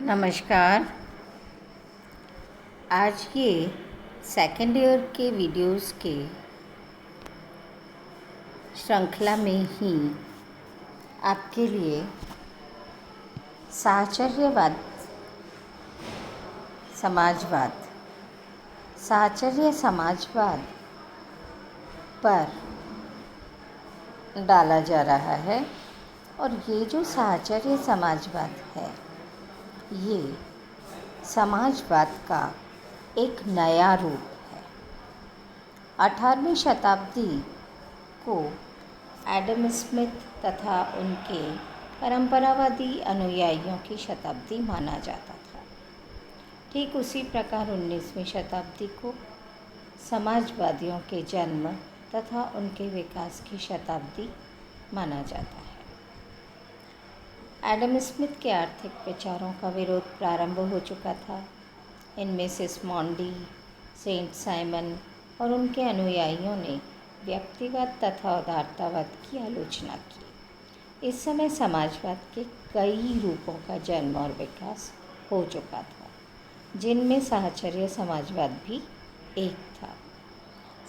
नमस्कार। आज ये सेकेंड ईयर के वीडियोस के श्रृंखला में ही आपके लिए साहचर्यवाद साहचर्य समाजवाद पर डाला जा रहा है। और ये जो साहचर्य समाजवाद है, ये समाजवाद का एक नया रूप है। 18वीं शताब्दी को एडम स्मिथ तथा उनके परंपरावादी अनुयायियों की शताब्दी माना जाता था। ठीक उसी प्रकार 19वीं शताब्दी को समाजवादियों के जन्म तथा उनके विकास की शताब्दी माना जाता है। एडम स्मिथ के आर्थिक विचारों का विरोध प्रारंभ हो चुका था। इनमें सिस्मोंडी, सेंट साइमन और उनके अनुयायियों ने व्यक्तिवाद तथा उदारतावाद की आलोचना की। इस समय समाजवाद के कई रूपों का जन्म और विकास हो चुका था, जिनमें साहचर्य समाजवाद भी एक था।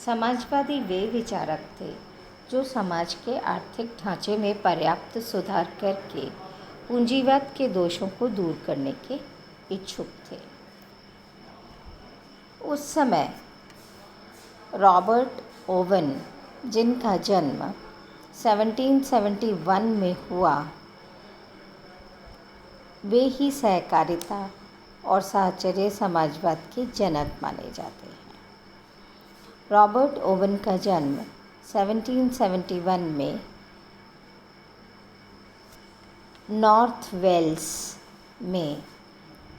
समाजवादी वे विचारक थे जो समाज के आर्थिक ढांचे में पर्याप्त सुधार करके पूंजीवाद के दोषों को दूर करने के इच्छुक थे। उस समय रॉबर्ट ओवन, जिनका जन्म 1771 में हुआ, वे ही सहकारिता और साहचर्य समाजवाद के जनक माने जाते हैं। रॉबर्ट ओवन का जन्म 1771 में नॉर्थ वेल्स में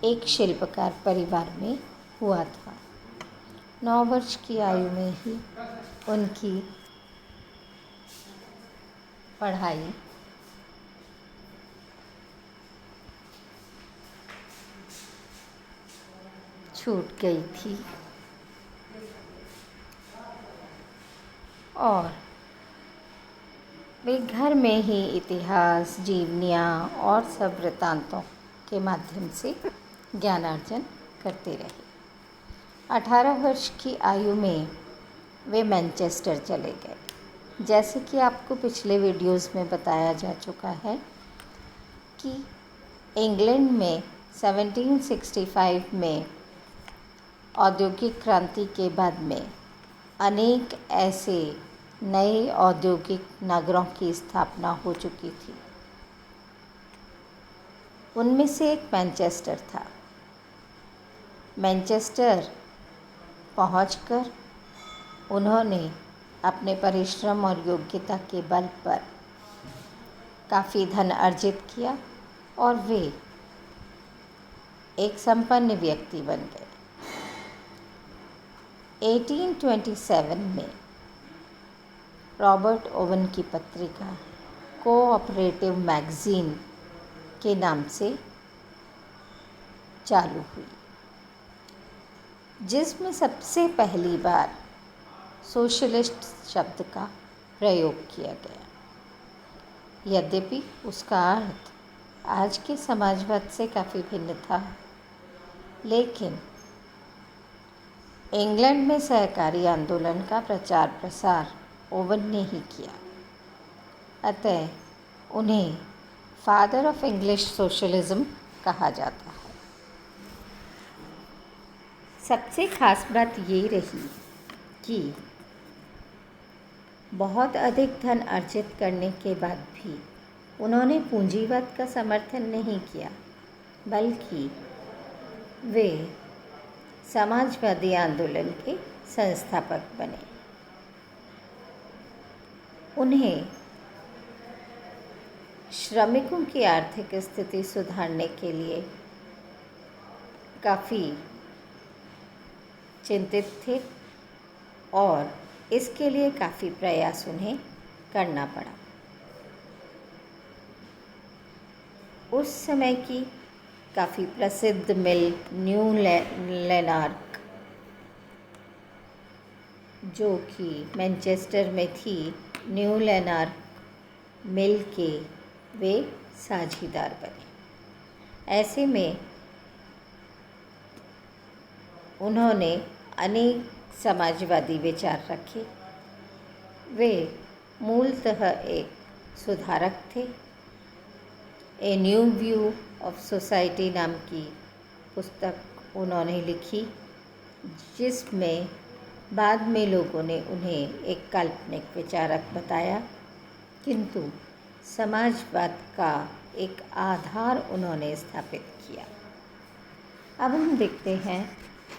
एक शिल्पकार परिवार में हुआ था। 9 वर्ष की आयु में ही उनकी पढ़ाई छूट गई थी और वे घर में ही इतिहास, जीवनियाँ और सब वृत्तांतों के माध्यम से ज्ञानार्जन करते रहे। 18 वर्ष की आयु में वे मैनचेस्टर चले गए। जैसे कि आपको पिछले वीडियोस में बताया जा चुका है कि इंग्लैंड में 1765 में औद्योगिक क्रांति के बाद में अनेक ऐसे नए औद्योगिक नगरों की स्थापना हो चुकी थी। उनमें से एक मैनचेस्टर था। मैनचेस्टर पहुंचकर उन्होंने अपने परिश्रम और योग्यता के बल पर काफ़ी धन अर्जित किया और वे एक संपन्न व्यक्ति बन गए। 1827 में रॉबर्ट ओवन की पत्रिका कोऑपरेटिव मैगज़ीन के नाम से चालू हुई, जिसमें सबसे पहली बार सोशलिस्ट शब्द का प्रयोग किया गया। यद्यपि उसका अर्थ आज के समाजवाद से काफ़ी भिन्न था, लेकिन इंग्लैंड में सहकारी आंदोलन का प्रचार प्रसार ओवन ने ही किया। अतः उन्हें फादर ऑफ इंग्लिश सोशलिज्म कहा जाता है। सबसे खास बात ये रही कि बहुत अधिक धन अर्जित करने के बाद भी उन्होंने पूंजीवाद का समर्थन नहीं किया, बल्कि वे समाजवादी आंदोलन के संस्थापक बने। उन्हें श्रमिकों की आर्थिक स्थिति सुधारने के लिए काफ़ी चिंतित थे और इसके लिए काफ़ी प्रयास उन्हें करना पड़ा। उस समय की काफ़ी प्रसिद्ध मिल न्यू लैनार्क, जो कि मैनचेस्टर में थी, न्यू लैनार्क मिल के वे साझीदार बने। ऐसे में उन्होंने अनेक समाजवादी विचार रखे। वे मूलतः एक सुधारक थे। A new view of society नाम की पुस्तक उन्होंने लिखी, जिसमें बाद में लोगों ने उन्हें एक काल्पनिक विचारक बताया, किंतु समाजवाद का एक आधार उन्होंने स्थापित किया। अब हम देखते हैं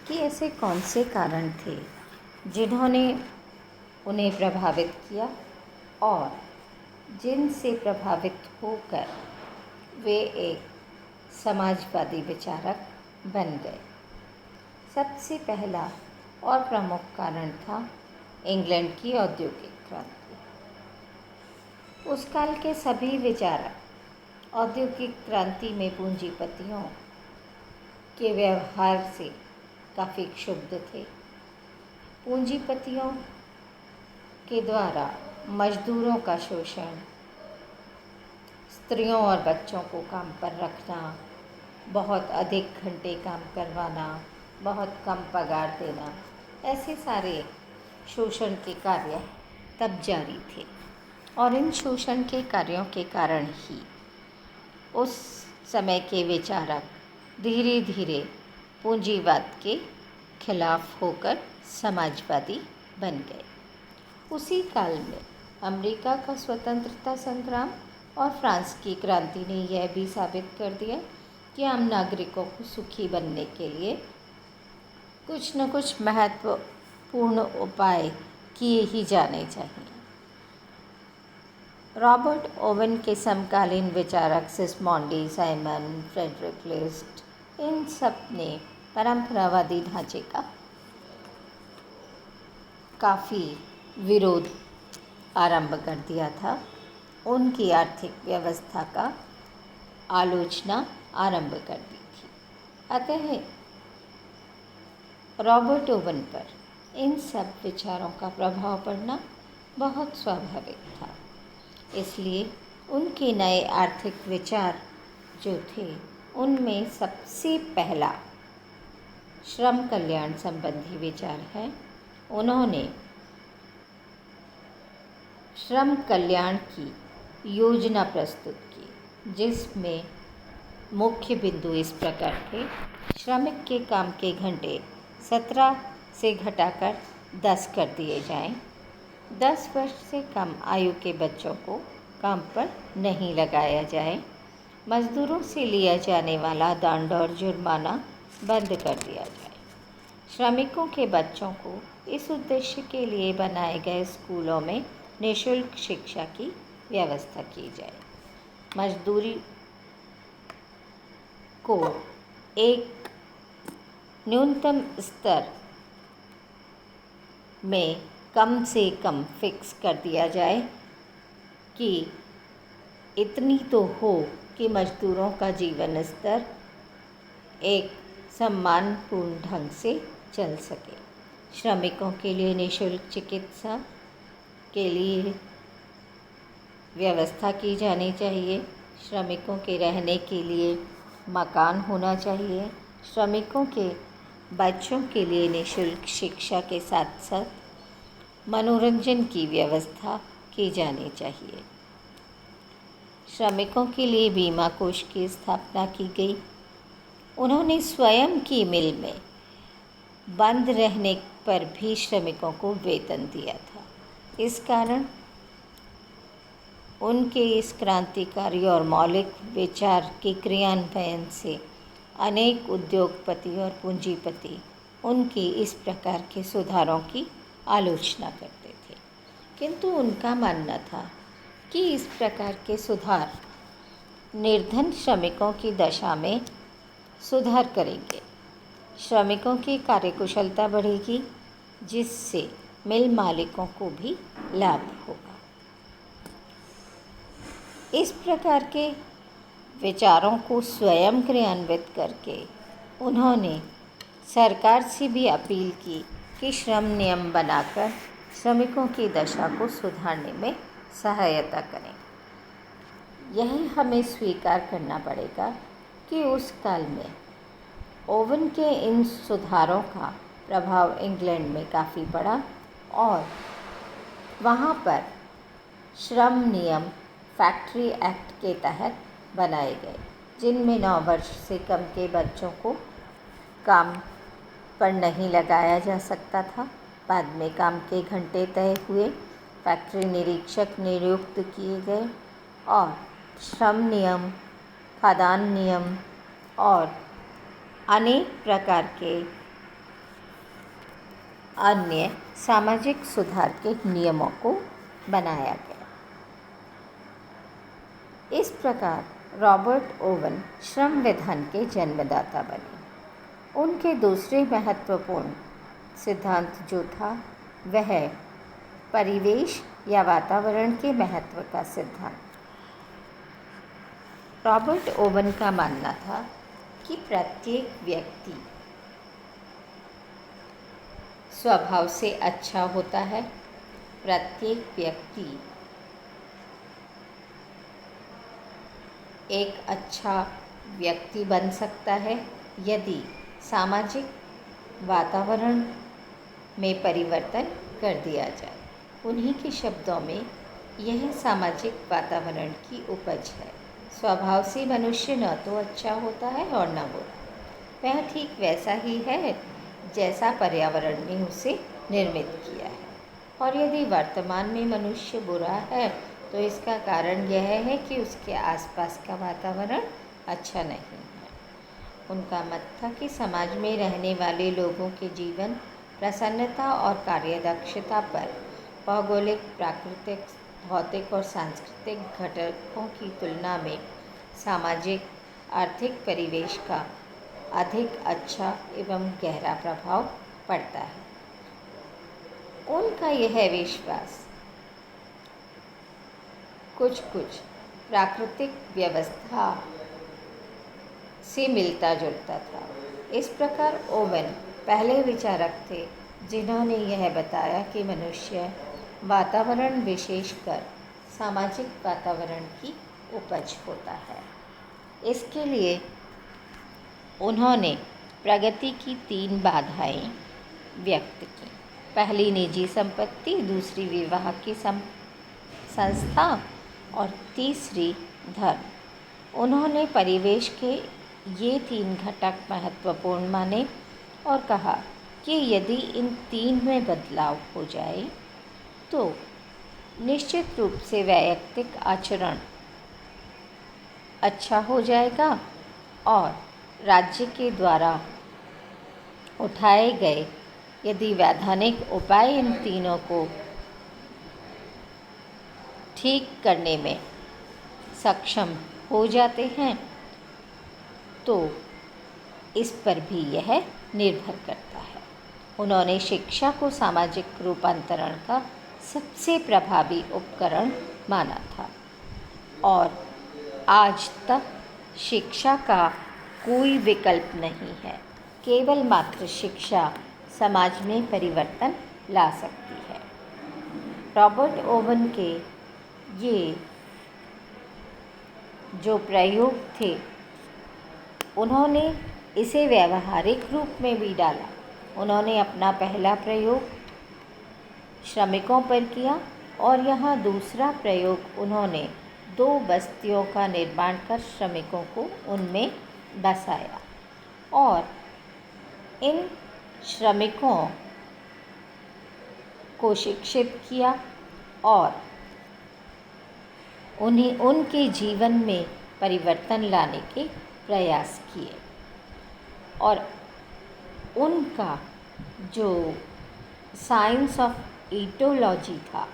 कि ऐसे कौन से कारण थे जिन्होंने उन्हें प्रभावित किया और जिनसे प्रभावित होकर वे एक समाजवादी विचारक बन गए। सबसे पहला और प्रमुख कारण था इंग्लैंड की औद्योगिक क्रांति। उस काल के सभी विचारक औद्योगिक क्रांति में पूंजीपतियों के व्यवहार से काफ़ी क्षुब्ध थे। पूंजीपतियों के द्वारा मजदूरों का शोषण, स्त्रियों और बच्चों को काम पर रखना, बहुत अधिक घंटे काम करवाना, बहुत कम पगार देना, ऐसे सारे शोषण के कार्य तब जारी थे। और इन शोषण के कार्यों के कारण ही उस समय के विचारक धीरे धीरे पूंजीवाद के खिलाफ होकर समाजवादी बन गए। उसी काल में अमेरिका का स्वतंत्रता संग्राम और फ्रांस की क्रांति ने यह भी साबित कर दिया कि आम नागरिकों को सुखी बनने के लिए कुछ न कुछ महत्वपूर्ण उपाय किए ही जाने चाहिए। रॉबर्ट ओवन के समकालीन विचारक सिस्मोंडी, साइमन, फ्रेडरिक लिस्ट, इन सब ने परंपरावादी ढांचे का काफ़ी विरोध आरंभ कर दिया था। उनकी आर्थिक व्यवस्था का आलोचना आरंभ कर दी थी। अतः रॉबर्ट ओवन पर इन सब विचारों का प्रभाव पड़ना बहुत स्वाभाविक था। इसलिए उनके नए आर्थिक विचार जो थे, उनमें सबसे पहला श्रम कल्याण संबंधी विचार है। उन्होंने श्रम कल्याण की योजना प्रस्तुत की, जिसमें मुख्य बिंदु इस प्रकार थे। श्रमिक के काम के घंटे 17 से घटाकर 10 कर दिए जाएं। 10 वर्ष से कम आयु के बच्चों को काम पर नहीं लगाया जाए। मजदूरों से लिया जाने वाला दंड और जुर्माना बंद कर दिया जाए। श्रमिकों के बच्चों को इस उद्देश्य के लिए बनाए गए स्कूलों में निःशुल्क शिक्षा की व्यवस्था की जाए। मजदूरी को एक न्यूनतम स्तर में कम से कम फिक्स कर दिया जाए कि इतनी तो हो कि मजदूरों का जीवन स्तर एक सम्मानपूर्ण ढंग से चल सके। श्रमिकों के लिए निःशुल्क चिकित्सा के लिए व्यवस्था की जानी चाहिए। श्रमिकों के रहने के लिए मकान होना चाहिए। श्रमिकों के बच्चों के लिए निःशुल्क शिक्षा के साथ साथ मनोरंजन की व्यवस्था की जानी चाहिए। श्रमिकों के लिए बीमा कोष की स्थापना की गई। उन्होंने स्वयं की मिल में बंद रहने पर भी श्रमिकों को वेतन दिया था। इस कारण उनके इस क्रांतिकारी और मौलिक विचार के क्रियान्वयन से अनेक उद्योगपति और पूंजीपति उनकी इस प्रकार के सुधारों की आलोचना करते थे, किंतु उनका मानना था कि इस प्रकार के सुधार निर्धन श्रमिकों की दशा में सुधार करेंगे। श्रमिकों की कार्यकुशलता बढ़ेगी, जिससे मिल मालिकों को भी लाभ होगा। इस प्रकार के विचारों को स्वयं क्रियान्वित करके उन्होंने सरकार से भी अपील की कि श्रम नियम बनाकर श्रमिकों की दशा को सुधारने में सहायता करें। यह हमें स्वीकार करना पड़ेगा कि उस काल में ओवन के इन सुधारों का प्रभाव इंग्लैंड में काफ़ी पड़ा और वहाँ पर श्रम नियम फैक्ट्री एक्ट के तहत बनाए गए, जिनमें 9 वर्ष से कम के बच्चों को काम पर नहीं लगाया जा सकता था। बाद में काम के घंटे तय हुए, फैक्ट्री निरीक्षक नियुक्त किए गए और श्रम नियम, खाद्यान्न नियम और अनेक प्रकार के अन्य सामाजिक सुधार के नियमों को बनाया गया। इस प्रकार रॉबर्ट ओवन श्रम विधान के जन्मदाता बने। उनके दूसरे महत्वपूर्ण सिद्धांत जो था वह परिवेश या वातावरण के महत्व का सिद्धांत। रॉबर्ट ओवन का मानना था कि प्रत्येक व्यक्ति स्वभाव से अच्छा होता है। प्रत्येक व्यक्ति एक अच्छा व्यक्ति बन सकता है यदि सामाजिक वातावरण में परिवर्तन कर दिया जाए। उन्हीं के शब्दों में यह सामाजिक वातावरण की उपज है। स्वभाव से मनुष्य न तो अच्छा होता है और न बुरा। वह ठीक वैसा ही है जैसा पर्यावरण ने उसे निर्मित किया है। और यदि वर्तमान में मनुष्य बुरा है तो इसका कारण यह है कि उसके आसपास का वातावरण अच्छा नहीं है। उनका मत था कि समाज में रहने वाले लोगों के जीवन, प्रसन्नता और कार्यदक्षता पर भौगोलिक, प्राकृतिक, भौतिक और सांस्कृतिक घटकों की तुलना में सामाजिक आर्थिक परिवेश का अधिक अच्छा एवं गहरा प्रभाव पड़ता है। उनका यह विश्वास कुछ प्राकृतिक व्यवस्था से मिलता जुलता था। इस प्रकार ओवन पहले विचारक थे जिन्होंने यह बताया कि मनुष्य वातावरण, विशेषकर सामाजिक वातावरण की उपज होता है। इसके लिए उन्होंने प्रगति की 3 बाधाएं व्यक्त की। पहली निजी संपत्ति, दूसरी विवाह की संस्था और तीसरी धर्म। उन्होंने परिवेश के ये 3 घटक महत्वपूर्ण माने और कहा कि यदि इन 3 में बदलाव हो जाए तो निश्चित रूप से वैयक्तिक आचरण अच्छा हो जाएगा और राज्य के द्वारा उठाए गए यदि वैधानिक उपाय इन तीनों को ठीक करने में सक्षम हो जाते हैं तो इस पर भी यह निर्भर करता है। उन्होंने शिक्षा को सामाजिक रूपांतरण का सबसे प्रभावी उपकरण माना था और आज तक शिक्षा का कोई विकल्प नहीं है। केवल मात्र शिक्षा समाज में परिवर्तन ला सकती है। रॉबर्ट ओवन के ये जो प्रयोग थे उन्होंने इसे व्यावहारिक रूप में भी डाला। उन्होंने अपना पहला प्रयोग श्रमिकों पर किया और यहाँ दूसरा प्रयोग उन्होंने 2 बस्तियों का निर्माण कर श्रमिकों को उनमें बसाया और इन श्रमिकों को शिक्षित किया और उन्हें उनके जीवन में परिवर्तन लाने के प्रयास किए और उनका जो साइंस ऑफ ईटोलॉजी था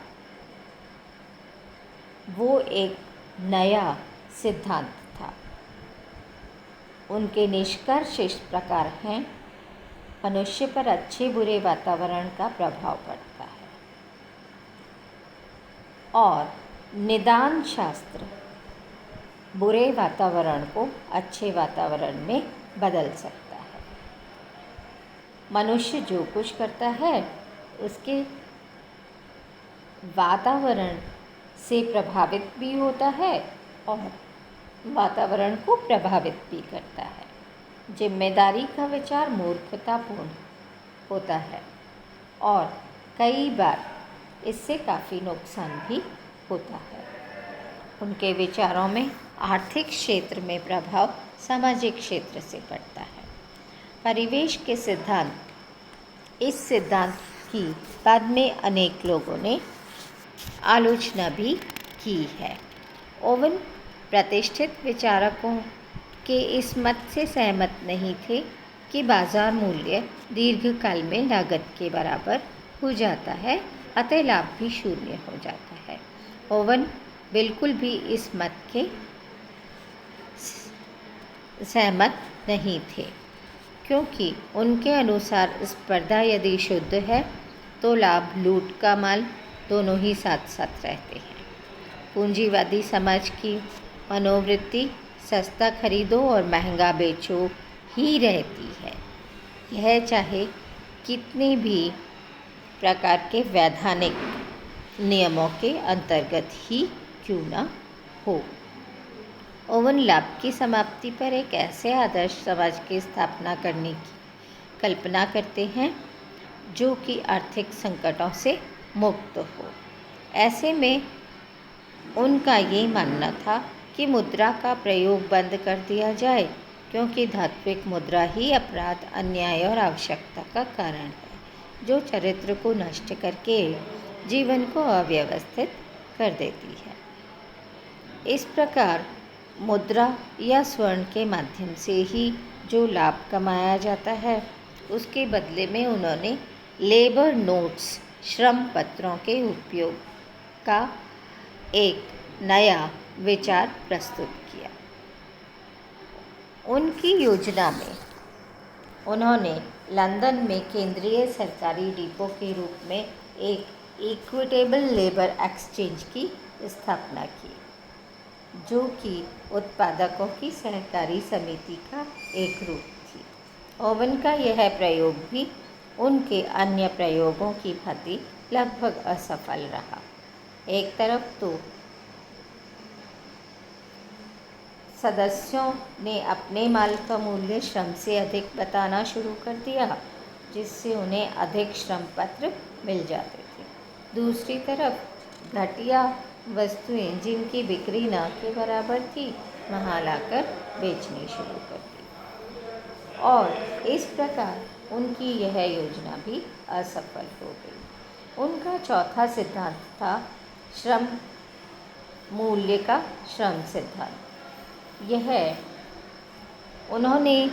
वो एक नया सिद्धांत था। उनके निष्कर्ष इस प्रकार हैं: मनुष्य पर अच्छे बुरे वातावरण का प्रभाव पड़ता है और निदान शास्त्र बुरे वातावरण को अच्छे वातावरण में बदल सकता है। मनुष्य जो कुछ करता है उसके वातावरण से प्रभावित भी होता है और वातावरण को प्रभावित भी करता है। जिम्मेदारी का विचार मूर्खतापूर्ण होता है और कई बार इससे काफ़ी नुकसान भी होता है। उनके विचारों में आर्थिक क्षेत्र में प्रभाव सामाजिक क्षेत्र से पड़ता है। परिवेश के सिद्धांत, इस सिद्धांत की बाद में अनेक लोगों ने आलोचना भी की है। ओवन प्रतिष्ठित विचारकों के इस मत से सहमत नहीं थे कि बाजार मूल्य दीर्घकाल में लागत के बराबर हो जाता है, अतः लाभ भी शून्य हो जाता है। ओवन बिल्कुल भी इस मत के सहमत नहीं थे, क्योंकि उनके अनुसार स्पर्धा यदि शुद्ध है तो लाभ लूट का माल दोनों ही साथ साथ रहते हैं। पूंजीवादी समाज की मनोवृत्ति सस्ता खरीदो और महंगा बेचो ही रहती है, यह चाहे कितने भी प्रकार के वैधानिक नियमों के अंतर्गत ही क्यों न हो। ओवन लाभ की समाप्ति पर एक ऐसे आदर्श समाज की स्थापना करने की कल्पना करते हैं जो कि आर्थिक संकटों से मुक्त हो। ऐसे में उनका ये मानना था कि मुद्रा का प्रयोग बंद कर दिया जाए, क्योंकि धात्विक मुद्रा ही अपराध, अन्याय और आवश्यकता का कारण है, जो चरित्र को नष्ट करके जीवन को अव्यवस्थित कर देती है। इस प्रकार मुद्रा या स्वर्ण के माध्यम से ही जो लाभ कमाया जाता है, उसके बदले में उन्होंने लेबर नोट्स, श्रम पत्रों के उपयोग का एक नया विचार प्रस्तुत किया। उनकी योजना में उन्होंने लंदन में केंद्रीय सरकारी डिपो के रूप में एक इक्विटेबल लेबर एक्सचेंज की स्थापना की, जो कि उत्पादकों की सहकारी समिति का एक रूप थी। ओवन का यह प्रयोग भी उनके अन्य प्रयोगों की भांति लगभग असफल रहा। एक तरफ तो सदस्यों ने अपने माल का मूल्य श्रम से अधिक बताना शुरू कर दिया, जिससे उन्हें अधिक श्रम पत्र मिल जाते थे। दूसरी तरफ घटिया वस्तुएं जिनकी बिक्री न के बराबर थी, वहाँ लाकर बेचनी शुरू कर दी और इस प्रकार उनकी यह योजना भी असफल हो गई। उनका चौथा सिद्धांत था श्रम मूल्य का श्रम सिद्धांत। उन्होंने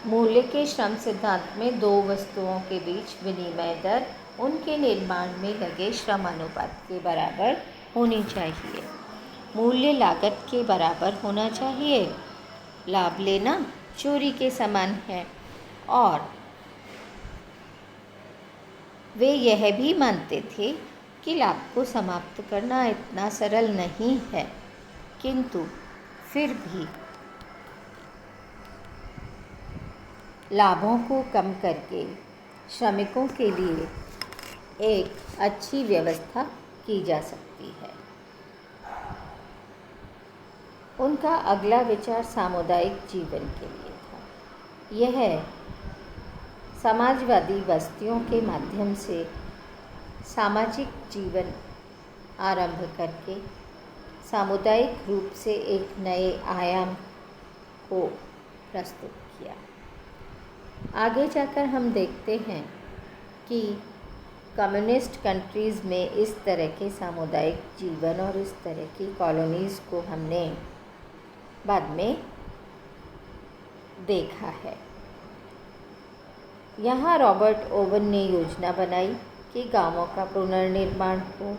मूल्य के श्रम सिद्धांत में दो वस्तुओं के बीच विनिमय दर उनके निर्माण में लगे श्रम अनुपात के बराबर होनी चाहिए। मूल्य लागत के बराबर होना चाहिए। लाभ लेना चोरी के समान है और वे यह भी मानते थे कि लाभ को समाप्त करना इतना सरल नहीं है, किंतु फिर भी लाभों को कम करके श्रमिकों के लिए एक अच्छी व्यवस्था की जा सकती है। उनका अगला विचार सामुदायिक जीवन के लिए था। यह समाजवादी बस्तियों के माध्यम से सामाजिक जीवन आरंभ करके सामुदायिक रूप से एक नए आयाम को प्रस्तुत किया। आगे जाकर हम देखते हैं कि कम्युनिस्ट कंट्रीज़ में इस तरह के सामुदायिक जीवन और इस तरह की कॉलोनीज़ को हमने बाद में देखा है। यहाँ रॉबर्ट ओवन ने योजना बनाई कि गांवों का पुनर्निर्माण हो,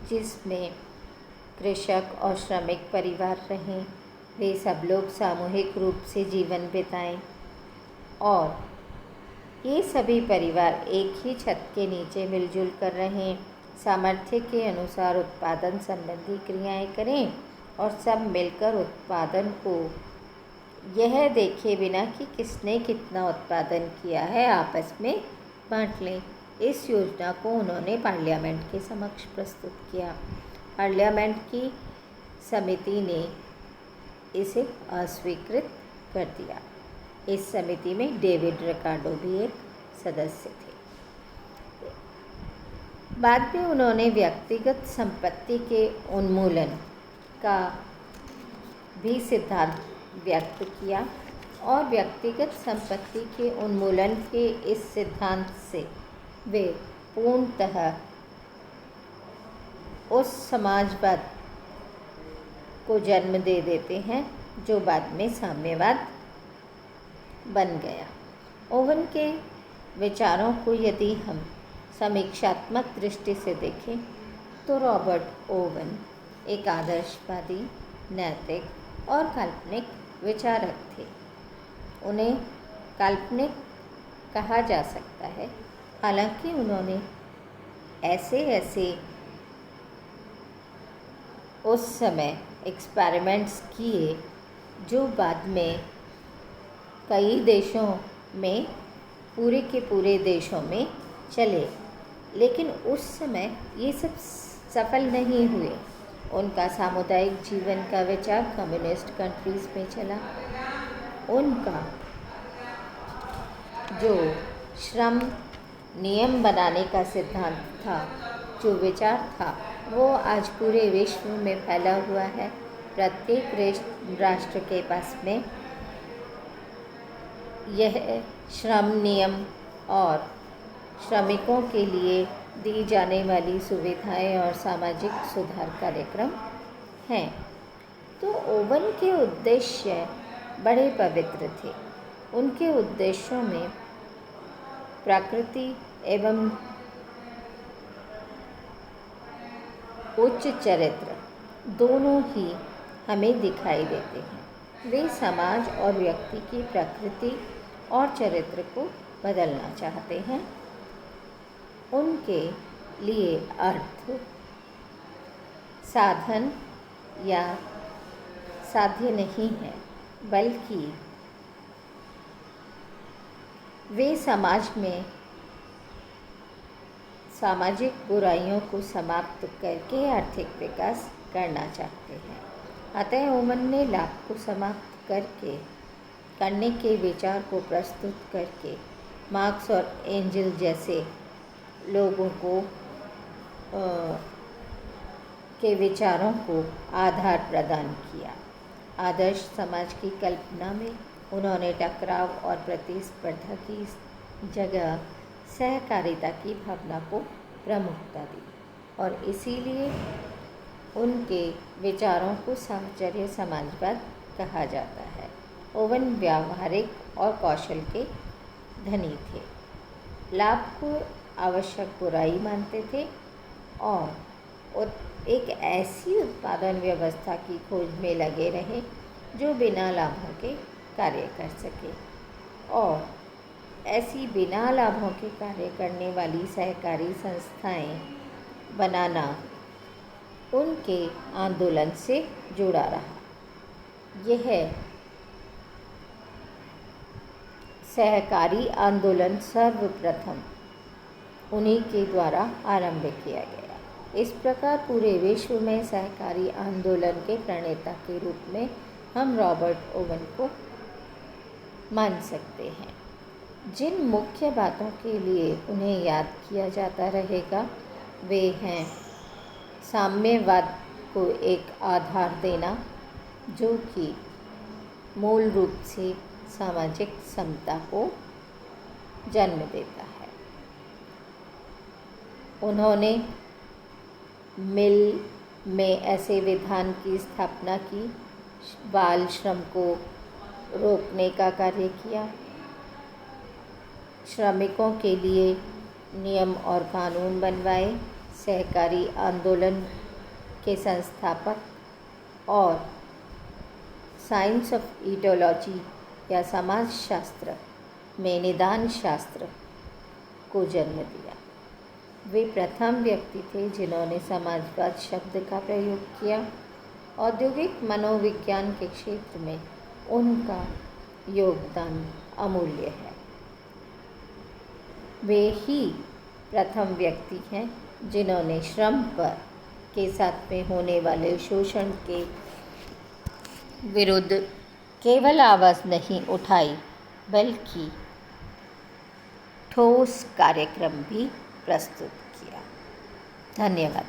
जिसमें कृषक और श्रमिक परिवार रहें, वे सब लोग सामूहिक रूप से जीवन बिताएं और ये सभी परिवार एक ही छत के नीचे मिलजुल कर रहें, सामर्थ्य के अनुसार उत्पादन संबंधी क्रियाएं करें और सब मिलकर उत्पादन को यह देखे बिना कि किसने कितना उत्पादन किया है, आपस में बांट लें। इस योजना को उन्होंने पार्लियामेंट के समक्ष प्रस्तुत किया। पार्लियामेंट की समिति ने इसे अस्वीकृत कर दिया। इस समिति में डेविड रिकार्डो भी एक सदस्य थे। बाद में उन्होंने व्यक्तिगत संपत्ति के उन्मूलन का भी सिद्धांत व्यक्त किया और व्यक्तिगत संपत्ति के उन्मूलन के इस सिद्धांत से वे पूर्णतः उस समाजवाद को जन्म दे देते हैं जो बाद में साम्यवाद बन गया। ओवन के विचारों को यदि हम समीक्षात्मक दृष्टि से देखें तो रॉबर्ट ओवन एक आदर्शवादी, नैतिक और काल्पनिक विचारक थे। उन्हें काल्पनिक कहा जा सकता है, हालांकि उन्होंने ऐसे उस समय एक्सपेरिमेंट्स किए जो बाद में कई देशों में, पूरे के पूरे देशों में चले, लेकिन उस समय ये सब सफल नहीं हुए। उनका सामुदायिक जीवन का विचार कम्युनिस्ट कंट्रीज़ में चला। उनका जो श्रम नियम बनाने का सिद्धांत था, जो विचार था, वो आज पूरे विश्व में फैला हुआ है। प्रत्येक राष्ट्र के पास में यह श्रम नियम और श्रमिकों के लिए दी जाने वाली सुविधाएं और सामाजिक सुधार कार्यक्रम हैं। तो ओवन के उद्देश्य बड़े पवित्र थे। उनके उद्देश्यों में प्रकृति एवं उच्च चरित्र दोनों ही हमें दिखाई देते हैं। वे समाज और व्यक्ति की प्रकृति और चरित्र को बदलना चाहते हैं। उनके लिए अर्थ साधन या साध्य नहीं है, बल्कि वे समाज में सामाजिक बुराइयों को समाप्त करके आर्थिक विकास करना चाहते हैं। अतः ओवन ने लाभ को समाप्त करने के विचार को प्रस्तुत करके मार्क्स और एंजल जैसे लोगों को के विचारों को आधार प्रदान किया। आदर्श समाज की कल्पना में उन्होंने टकराव और प्रतिस्पर्धा की जगह सहकारिता की भावना को प्रमुखता दी और इसीलिए उनके विचारों को साहचर्य समाजवाद कहा जाता है। ओवन व्यावहारिक और कौशल के धनी थे, लाभ को आवश्यक बुराई मानते थे और एक ऐसी उत्पादन व्यवस्था की खोज में लगे रहे जो बिना लाभों के कार्य कर सके, और ऐसी बिना लाभों के कार्य करने वाली सहकारी संस्थाएं बनाना उनके आंदोलन से जुड़ा रहा। यह सहकारी आंदोलन सर्वप्रथम उन्हीं के द्वारा आरंभ किया गया। इस प्रकार पूरे विश्व में सहकारी आंदोलन के प्रणेता के रूप में हम रॉबर्ट ओवन को मान सकते हैं। जिन मुख्य बातों के लिए उन्हें याद किया जाता रहेगा वे हैं साम्यवाद को एक आधार देना, जो कि मूल रूप से सामाजिक समता को जन्म देता है। उन्होंने मिल में ऐसे विधान की स्थापना की, बाल श्रम को रोकने का कार्य किया, श्रमिकों के लिए नियम और कानून बनवाए, सहकारी आंदोलन के संस्थापक और साइंस ऑफ ईडियोलॉजी या समाजशास्त्र में निदान शास्त्र को जन्म दिया। वे प्रथम व्यक्ति थे जिन्होंने समाजवाद शब्द का प्रयोग किया। औद्योगिक मनोविज्ञान के क्षेत्र में उनका योगदान अमूल्य है। वे ही प्रथम व्यक्ति हैं जिन्होंने श्रम पर के साथ में होने वाले शोषण के विरुद्ध केवल आवाज़ नहीं उठाई, बल्कि ठोस कार्यक्रम भी प्रस्तुत किया। धन्यवाद।